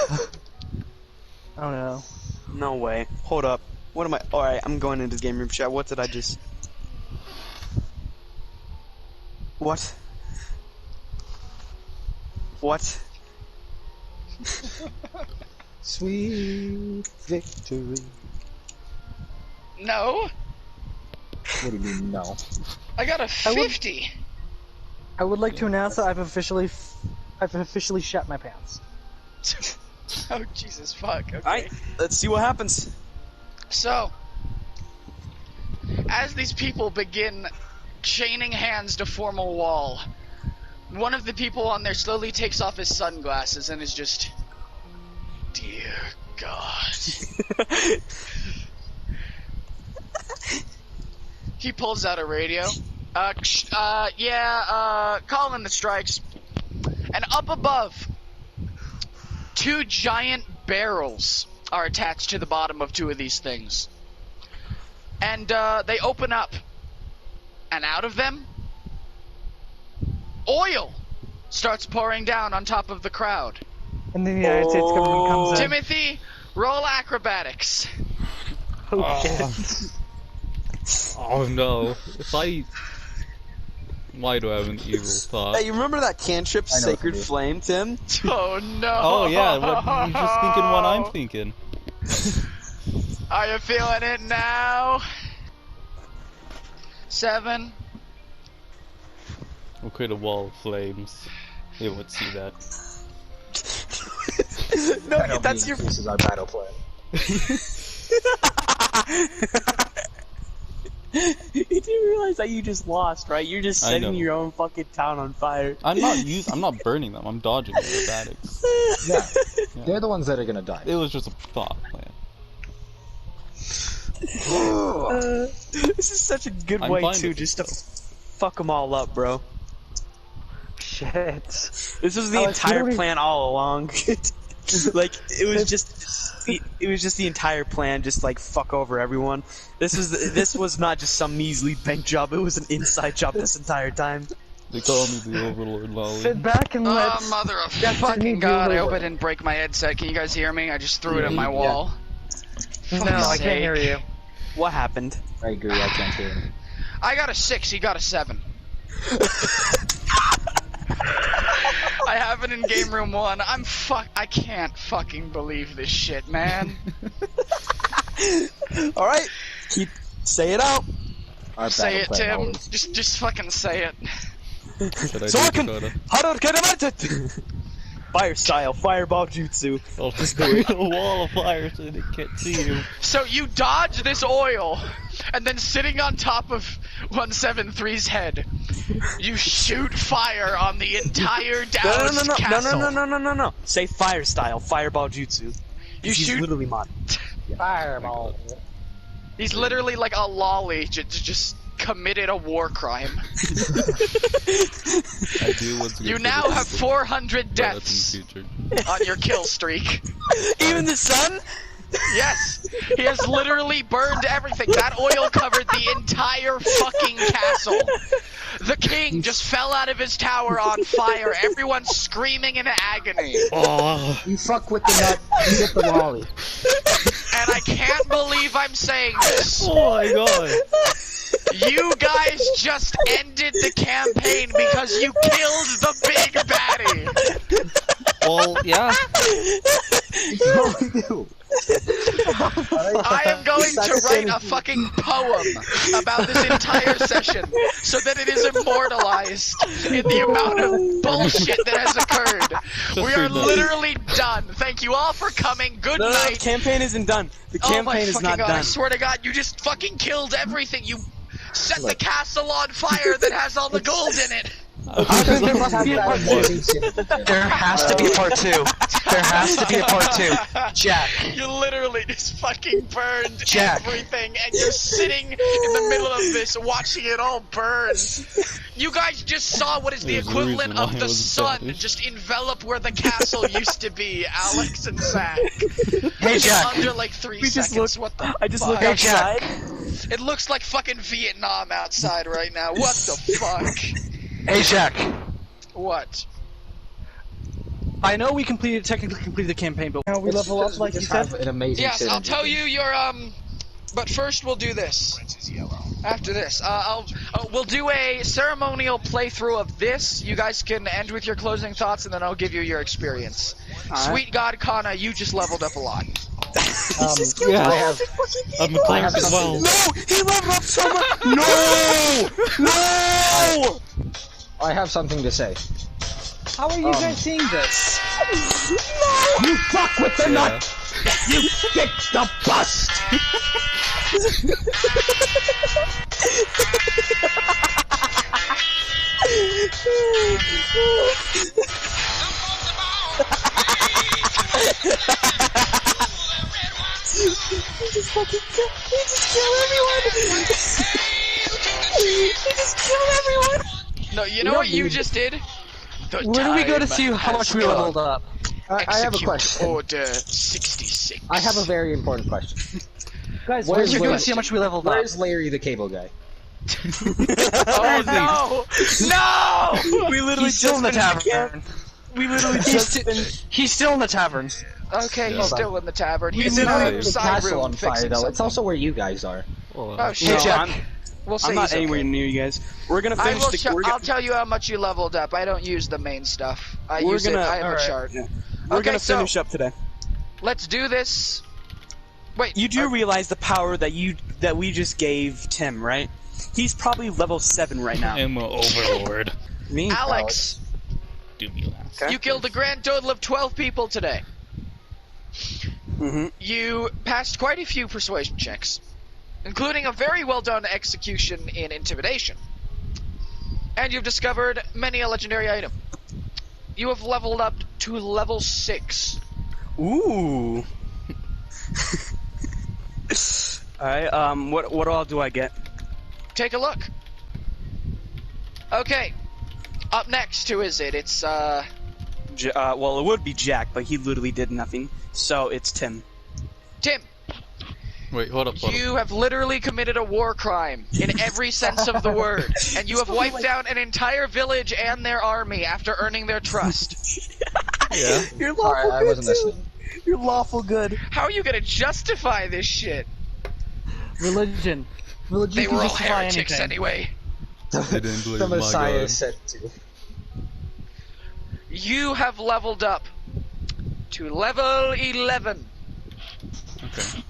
Oh no. No way. Hold up. What am I? Alright, I'm going into the game room chat. What did I just. What? What? Sweet victory. No, What do you mean, no? I got a I would- 50. I would like to announce that I've officially shat my pants. Oh, Jesus fuck. Okay. Alright, let's see what happens. So, as these people begin chaining hands to form a wall, one of the people on there slowly takes off his sunglasses and is just, dear God. He pulls out a radio. Call in the strikes. And up above, 2 giant barrels are attached to the bottom of 2 of these things. And they open up. And out of them, oil starts pouring down on top of the crowd. And then the United States government comes in. Timothy, roll acrobatics. Okay. Oh no. Why do I have an evil thought? Hey, you remember that cantrip, I know what to Sacred do. Flame, Tim? Oh no. Oh yeah, you're just thinking what I'm thinking. Are you feeling it now? 7. We'll create a wall of flames. They won't see that. No, that's your. This is our battle plan. You do realize that you just lost, right? You're just I setting know. your own fucking town on fire. I'm not burning them, I'm dodging them with addicts. Yeah. Yeah. They're the ones that are gonna die. It was just a thought plan. This is such a good I'm way fine too, with just it, to fuck them all up, bro. Shit. This was the I was entire literally- plan all along. Like it was just the entire plan, just like fuck over everyone. This was not just some measly bank job. It was an inside job this entire time. They call me the Overlord Lolly. Sit back and Oh, let's... mother of Destiny fucking God, I Builder. hope I didn't break my headset. Can you guys hear me? I just threw it at my Yeah. wall. No, Fuck's I sake. can't hear you. What happened? I agree, I can't hear him. I got a 6, he got a 7. I have it in game room 1. I can't fucking believe this shit, man. All right, say it out. Our Say it, battle plan Tim. always- Just fucking say it. Should I So I do can. Dakota? Fire style, fireball jutsu. I'll just create a wall of fire so they can't see you. So you dodge this oil, and then sitting on top of 173's head, you shoot fire on the entire doused castle. No. Say fire style, fireball jutsu. You He's shoot. literally mod. Fireball. He's literally like a lolly, just committed a war crime. I do once again You for now the have people, 400 but that's deaths in the future. on your kill streak. Even the sun? Yes, he has literally burned everything. That oil covered the entire fucking castle. The king just fell out of his tower on fire. Everyone's screaming in agony. Oh, You fuck with the nut, you get the lolly. And I can't believe I'm saying this. oh my god. You guys just ended the campaign because you killed the big baddie. Well, yeah. What we do? I am going to write a fucking poem about this entire session so that it is immortalized in the amount of bullshit that has occurred. We are literally done. Thank you all for coming. Good No, the night. campaign isn't done. The Oh my campaign is fucking not God, I done. swear to God, you just fucking killed everything. You set the castle on fire that has all the gold in it. There must be a part 2. There has to be a part 2. There has to be a part 2. Jack. You literally just fucking burned Jack. everything, and you're sitting in the middle of this watching it all burn. You guys just saw what is the There's a equivalent reason of why I the was sun banished. just envelop where the castle used to be, Alex and Zach. Hey, Jack. Under like 3 We just seconds. look- What the I just fuck? look Hey, Jack. outside. It looks like fucking Vietnam outside right now. What the fuck? Hey, Jack. What? I know we technically completed the campaign, but now we level up like you Have said. an amazing Yes, I'll synergy. tell you your but first we'll do this. After this, we'll do a ceremonial playthrough of this. You guys can end with your closing thoughts, and then I'll give you your experience. Sweet God, Kana, you just leveled up a lot. Yeah. I have, I'm a cleric as well. No! He leveled up so much! No! No! I have something to say. How are you guys seeing this? You fuck with the Yeah. nut! You get the bust! He just kill everyone! He just killed everyone. No, you know what you just did? The Where do we go to time see how much has we come. leveled up? I have a Execute question. Order 66. I have a very important question. Guys, Where's where do we go Larry? to see how much we leveled up? Where's Larry the cable guy? Oh no! No! We literally He's still in the just finished tavern. We literally just finished. He's still in the tavern. Okay, Yeah. he's still in the tavern. He's He's in not the the The side castle room on fire, fixing though. something. It's also where you guys are. Hold Oh on. shit! No, Jack. I'm, We'll say I'm not he's anywhere okay. near you guys. We're gonna I finish will. the. I'll tell you how much you leveled up. I don't use the main stuff. I We're use it. gonna- I have a alright. chart. Yeah. We're Okay, gonna so- finish up today. Let's do this. Wait, You do realize the power that we just gave Tim, right? He's probably level 7 right now. I'm an overlord. Me? Alex, Do me last. Okay. you killed a grand total of 12 people today. Mm-hmm. You passed quite a few persuasion checks, including a very well done execution in intimidation. And you've discovered many a legendary item. You have leveled up to level 6. Ooh. Alright, what all do I get? Take a look. Okay. Up next, who is it? It's, Well, it would be Jack, but he literally did nothing. So it's Tim. Tim. Wait, hold up. You have literally committed a war crime in every sense of the word, and you have wiped out an entire village and their army after earning their trust. Yeah. You're lawful Alright, I good wasn't too. listening. You're lawful good. How are you gonna justify this shit? Religion. Religion They can were all justify heretics anything. anyway. They didn't believe The my Messiah God. said to. You have leveled up to level 11. Okay.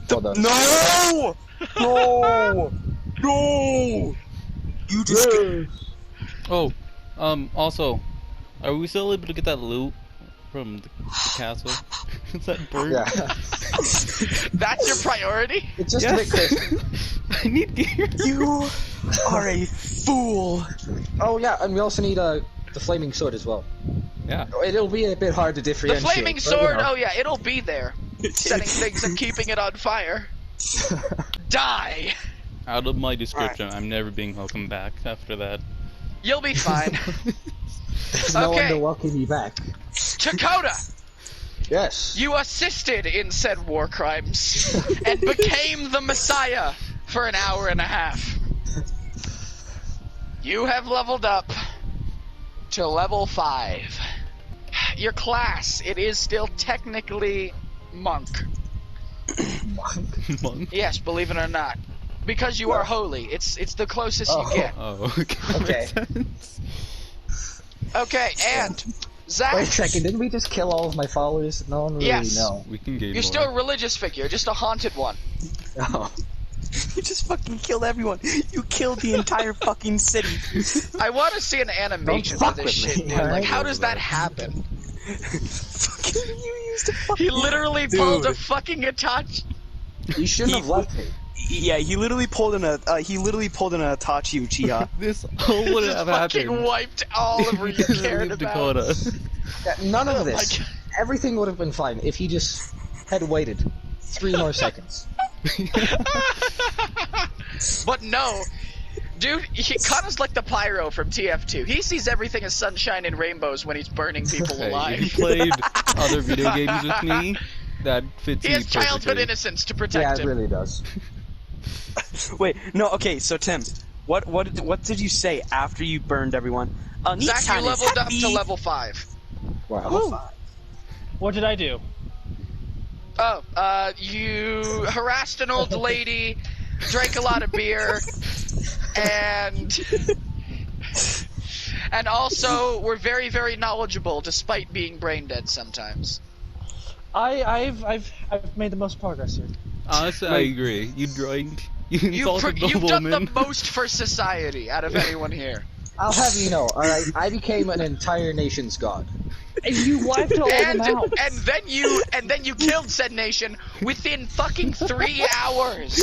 Well done. No! No! No! You just. Oh, also, are we still able to get that loot from the castle? Is that bird? Yeah. That's your priority? It's just a bit crazy. I need gear. You are a fool. Oh yeah, and we also need the flaming sword as well. Yeah. It'll be a bit hard to The differentiate. flaming but, sword, you know. oh yeah, it'll be there. Setting things and keeping it on fire. Die! Out of my description, I'm never being welcome back after that. You'll be fine. There's no one Okay. to welcome you back. Dakota! Yes. You assisted in said war crimes and became the Messiah for an hour and a half. You have leveled up to level 5. Your class, it is still technically monk. Monk. Yes, believe it or not. Because you are holy. It's the closest Oh. you get. Oh, okay. Okay. Makes sense. Okay, and Zach, Wait a second, didn't we just kill all of my followers? No one really Yes. know. We can gain you're more. still a religious figure, just a haunted one. Oh. You just fucking killed everyone. You killed the entire fucking city. I want to see an animation Don't of fuck this with shit, me, dude. Like, alright? how does that happen? Fucking you used a fucking. He literally pulled a Dude. fucking Itachi. You shouldn't have left me. Yeah, he literally pulled an Itachi Uchiha. This all would Just have fucking happened. wiped all of what you cared Leave about. Dakota. Yeah, none Oh of my this. God. Everything would have been fine if he just had waited 3 more seconds. But no, dude, Kana's like the pyro from TF2. He sees everything as sunshine and rainbows when he's burning people Hey, if alive. you played other video games with me, that fits He me has childhood perfectly. innocence to Yeah, protect it him. really does. Wait, no, okay, so Tim, what did you say after you burned everyone? Zach, you leveled up to level 5. Wow. What did I do? Oh, you harassed an old lady, drank a lot of beer, and also were very, very knowledgeable despite being brain dead sometimes. I've made the most progress here. Honestly, I agree. You drank. You You've insulted the done the woman. most for society out of anyone here. I'll have you know, alright, I became an entire nation's god. And you wiped all of them out. And then you killed said nation within fucking 3 hours.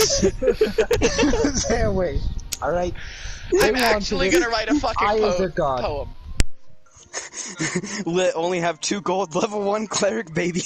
Stay away. Alright? I'm actually gonna write a fucking I am their god. poem. Only have 2 gold, level 1 cleric, baby.